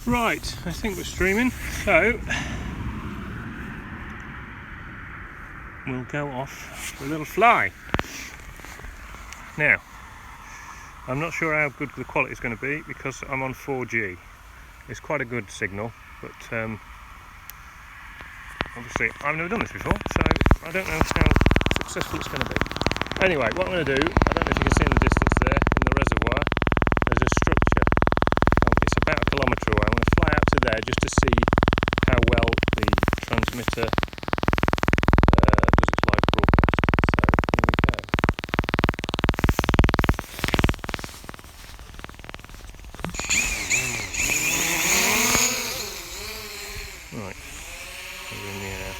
Right, I think we're streaming, so we'll go off for a little fly. Now, I'm not sure how good the quality is going to be because I'm on 4G. It's quite a good signal, but obviously I've never done this before, so I don't know how successful it's going to be. Anyway, what I'm going to do, I don't know if you can see in the distance there, in the reservoir, there's a structure. It's about 1 kilometre away. I'm going to fly out to there just to see how well the transmitter does its live broadcast. So here we go. Right, we're in the air.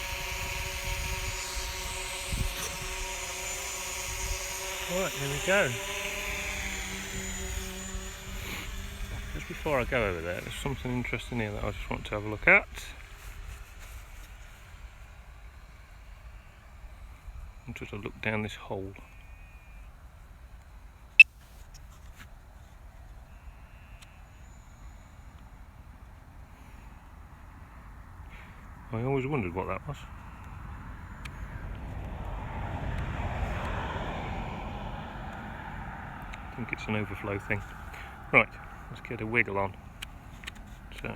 Right, here we go. Just before I go over there, there's something interesting here that I just want to have a look at. I'm just to look down this hole. I always wondered what that was. I think it's an overflow thing. Right, let's get a wiggle on. So.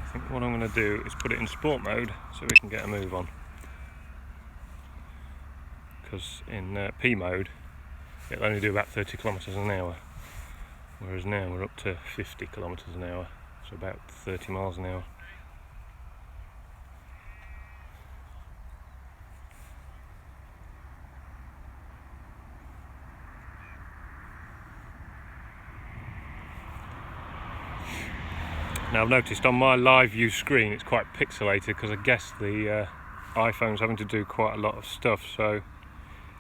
I think what I'm going to do is put it in sport mode so we can get a move on. Because in P mode it'll only do about 30 kilometres an hour, whereas now we're up to 50 kilometres an hour, so about 30 miles an hour. Now I've noticed on my live view screen it's quite pixelated because I guess the iPhone's having to do quite a lot of stuff, so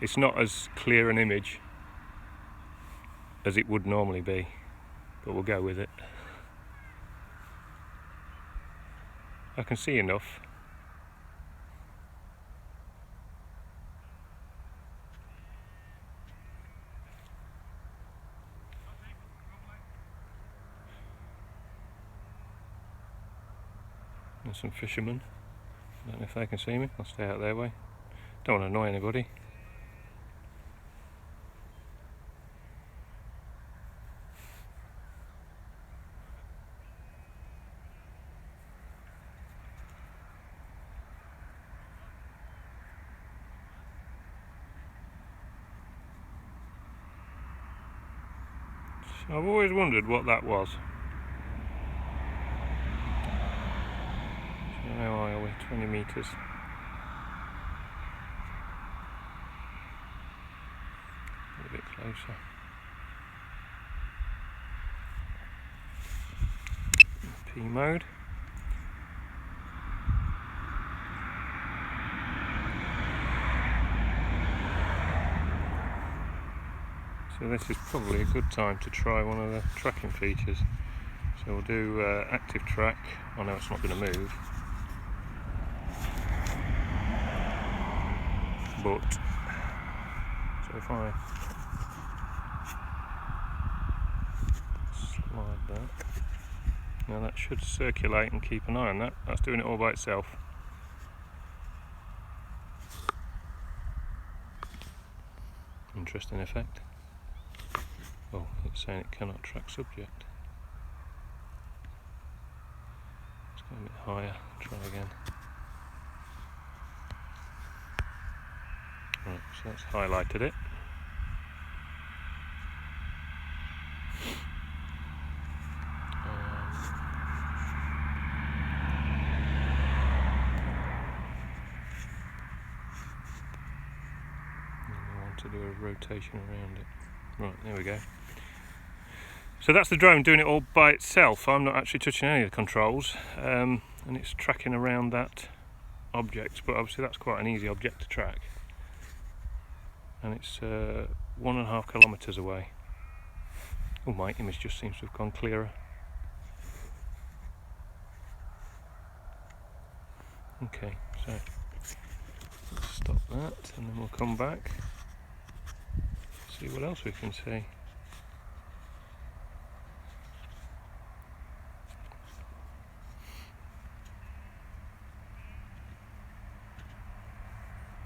it's not as clear an image as it would normally be, but we'll go with it. I can see enough. There's some fishermen. I don't know if they can see me. I'll stay out their way. Don't want to annoy anybody. So I've always wondered what that was. So how high are we? 20 metres. A bit closer. P mode. So this is probably a good time to try one of the tracking features. So we'll do ActiveTrack. I know it's not going to move, but so if I slide that, now that should circulate and keep an eye on that. That's doing it all by itself. Interesting effect. Oh, it's saying it cannot track subject. Let's go a bit higher, try again. Right, so that's highlighted it. And we want to do a rotation around it. Right, there we go. So that's the drone doing it all by itself. I'm not actually touching any of the controls, and it's tracking around that object, but obviously that's quite an easy object to track. And it's 1.5 kilometres away. Oh, my image just seems to have gone clearer. Okay, so let's stop that and then we'll come back, see what else we can see.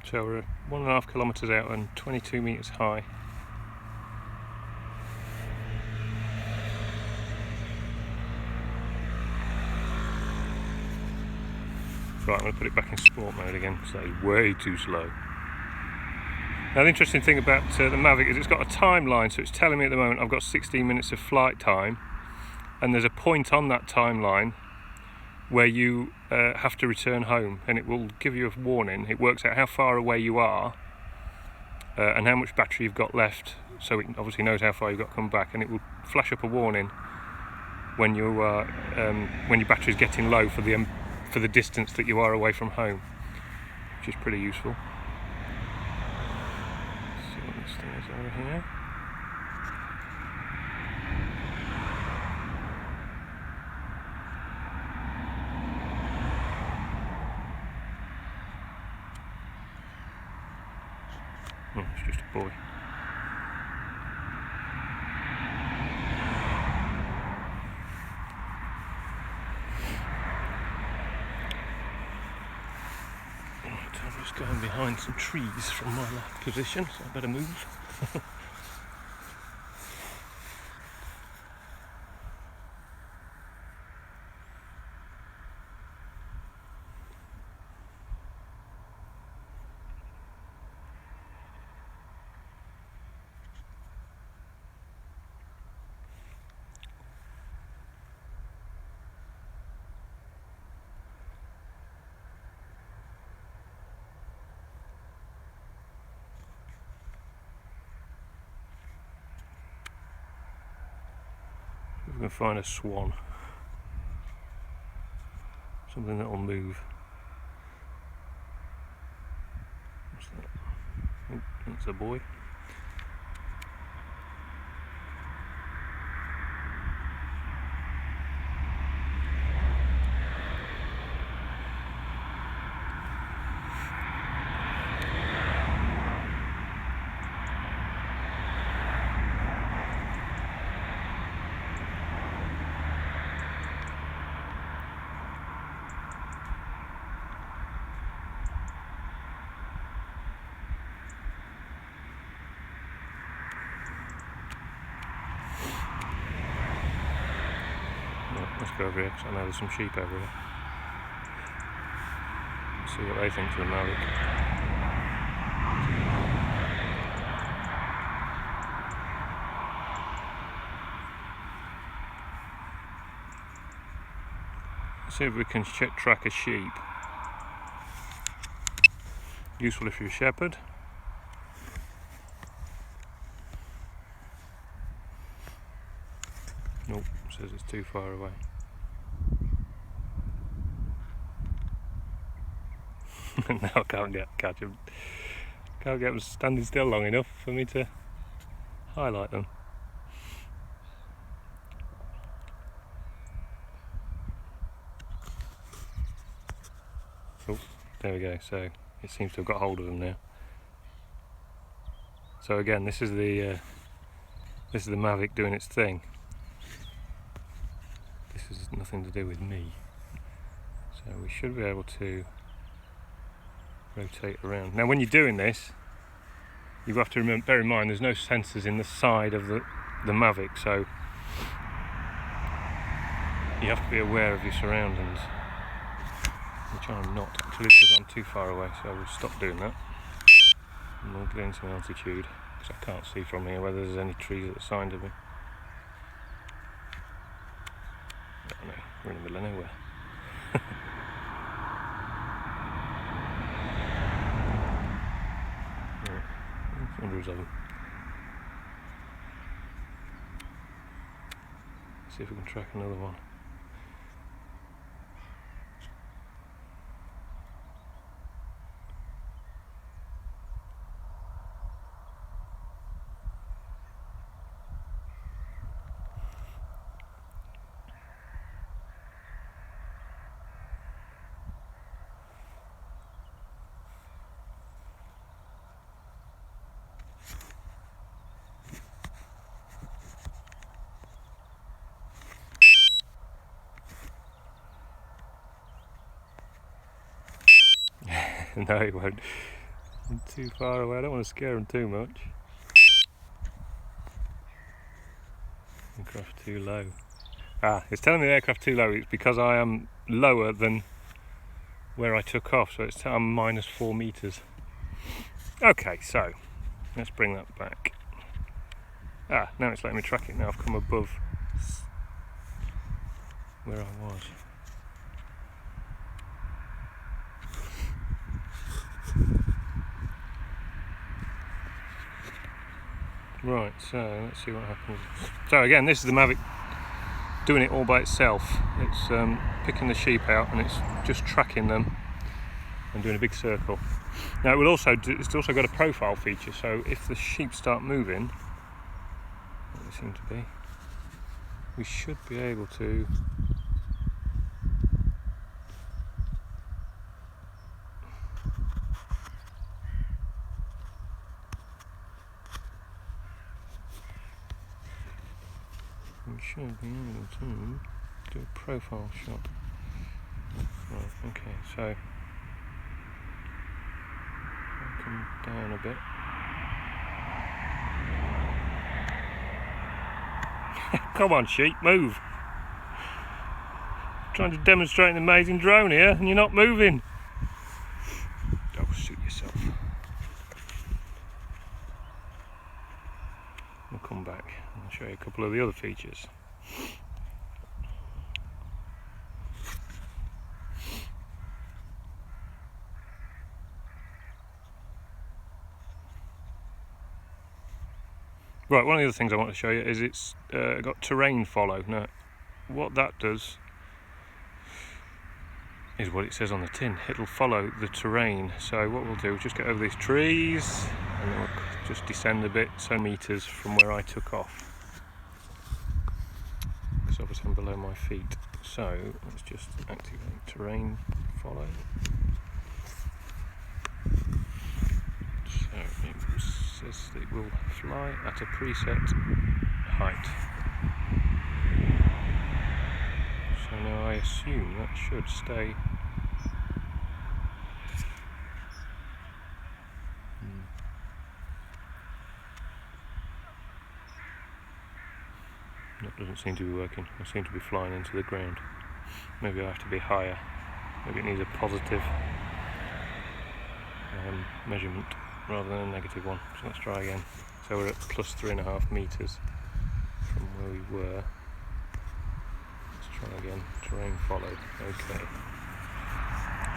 So we're 1.5 kilometres out and 22 metres high. Right, I'm going to put it back in sport mode again, so it's way too slow. Now the interesting thing about the Mavic is it's got a timeline, so it's telling me at the moment I've got 16 minutes of flight time, and there's a point on that timeline where you have to return home, and it will give you a warning. It works out how far away you are and how much battery you've got left, so it obviously knows how far you've got to come back, and it will flash up a warning when you when your battery is getting low for the distance that you are away from home, which is pretty useful. Let's see what this thing is over here. Oh, it's just a boy. Right, I'm just going behind some trees from my left position, so I better move. We're going to find a swan, something that will move. What's that? Oh, that's a boy. Let's go over here because I know there's some sheep over here. See what they think to the Mavic. Let's see if we can track a sheep. Useful if you're a shepherd. Nope, says it's too far away. Now I can't catch them. Can't get them standing still long enough for me to highlight them. Oh, there we go. So it seems to have got hold of them now. So again, this is the Mavic doing its thing. This is nothing to do with me. So we should be able to rotate around. Now when you're doing this, you have to bear in mind there's no sensors in the side of the Mavic, so you have to be aware of your surroundings, which I'm not actually because I'm too far away, so I will stop doing that and we'll gain some altitude because I can't see from here whether there's any trees at the side of me. Oh no, we're in the middle of nowhere. Hundreds of them. See if we can track another one. No, he won't. I'm too far away. I don't want to scare him too much. Aircraft too low. It's telling me the aircraft too low. It's because I am lower than where I took off, so I'm minus 4 meters. Okay, so let's bring that back. Now it's letting me track it. Now I've come above where I was. Right, so let's see what happens. So again, this is the Mavic doing it all by itself. It's picking the sheep out and it's just tracking them and doing a big circle. Now it will also it's also got a profile feature, so if the sheep start moving, what they seem to be, we should be able to do a profile shot. Right, okay, so I'll come down a bit. Come on, sheep, move! I'm trying to demonstrate an amazing drone here and you're not moving. Oh, suit yourself. We'll come back and I'll show you a couple of the other features. Right, one of the other things I want to show you is it's got terrain follow. Now, what that does is what it says on the tin. It'll follow the terrain. So what we'll do is just get over these trees and then we'll just descend a bit, some meters from where I took off. Because obviously I'm below my feet. So let's just activate terrain follow. So it says that it will fly at a preset height. So now I assume that should stay. That doesn't seem to be working. I seem to be flying into the ground. Maybe I have to be higher. Maybe it needs a positive measurement rather than a negative one. So let's try again. So we're at plus 3.5 meters from where we were. Let's try again. Terrain followed. Okay.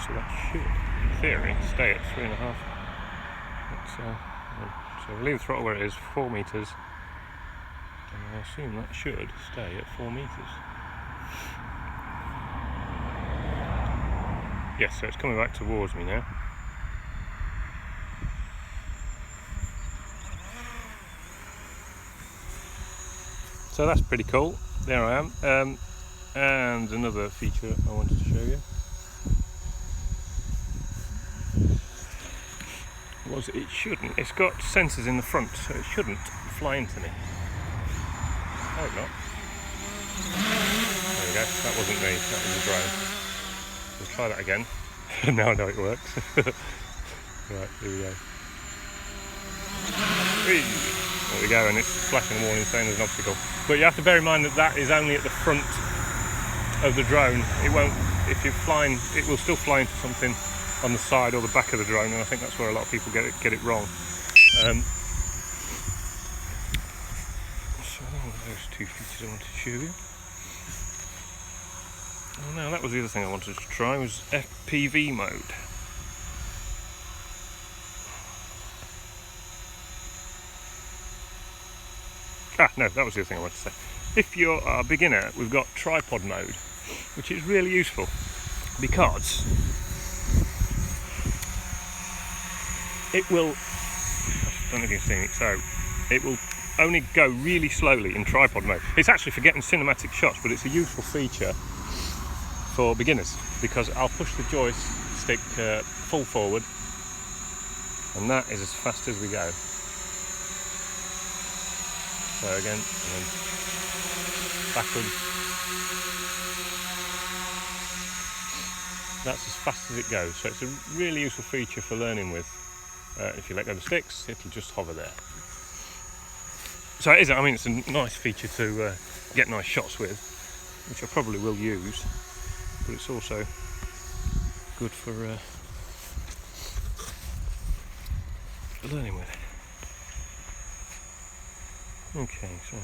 So that should, in theory, stay at 3.5. So we'll leave the throttle where it is, 4 meters. And I assume that should stay at 4 meters. Yes, so it's coming back towards me now. So that's pretty cool. There I am. And another feature I wanted to show you was it shouldn't. It's got sensors in the front, so it shouldn't fly into me. I hope not. There we go. That wasn't me. That was a drone. We'll try that again. Now I know it works. Right, here we go. Whee! There we go, and it's flashing a warning saying there's an obstacle. But you have to bear in mind that that is only at the front of the drone. It won't, if you're flying, it will still fly into something on the side or the back of the drone, and I think that's where a lot of people get it wrong. So I think those two features I wanted to show you. Oh no, that was the other thing I wanted to try, was FPV mode. No, that was the other thing I wanted to say. If you're a beginner, we've got tripod mode, which is really useful because it will, I don't know if you've seen it, so it will only go really slowly in tripod mode. It's actually for getting cinematic shots, but it's a useful feature for beginners because I'll push the joystick full forward and that is as fast as we go. So again, and then backwards. that's as fast as it goes. So it's a really useful feature for learning with. If you let go of the sticks, it'll just hover there. So it is, I mean, it's a nice feature to get nice shots with, which I probably will use, but it's also good for learning with. Okay, so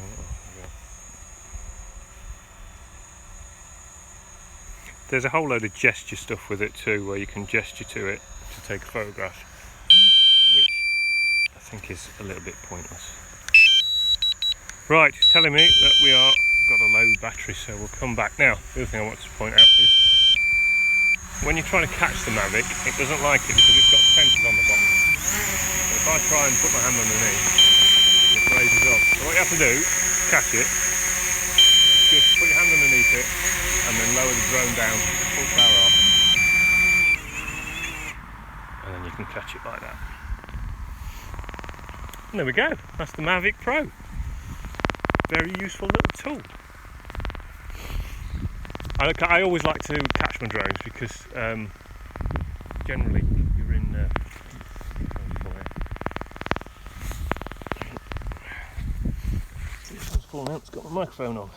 there's a whole load of gesture stuff with it too, where you can gesture to it to take a photograph, which I think is a little bit pointless. Right, it's telling me that we are got a low battery, so we'll come back. Now, the other thing I want to point out is when you're trying to catch the Mavic, it doesn't like it because it's got sensors on the bottom. So if I try and put my hand underneath, it raises up. So what you have to do to catch it is just put your hand underneath it and then lower the drone down, full power off, and then you can catch it like that. And there we go, that's the Mavic Pro. Very useful little tool. I always like to catch my drones because generally you're in this one's fallen out, it's got my microphone on.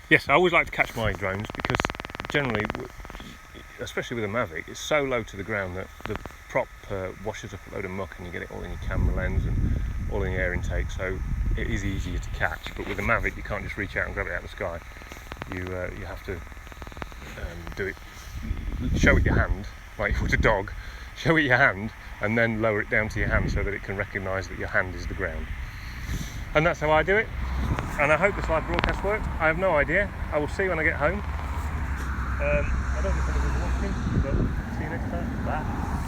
Yes, I always like to catch my drones because generally, especially with a Mavic, it's so low to the ground that the prop washes up a load of muck and you get it all in your camera lens and all in your air intake, so it is easier to catch. But with a Mavic you can't just reach out and grab it out of the sky. You have to do it, show it your hand, like you would a dog, show it your hand and then lower it down to your hand so that it can recognise that your hand is the ground. And that's how I do it. And I hope this live broadcast works. I have no idea. I will see when I get home. I don't know if anyone's watching, but see you next time. Bye.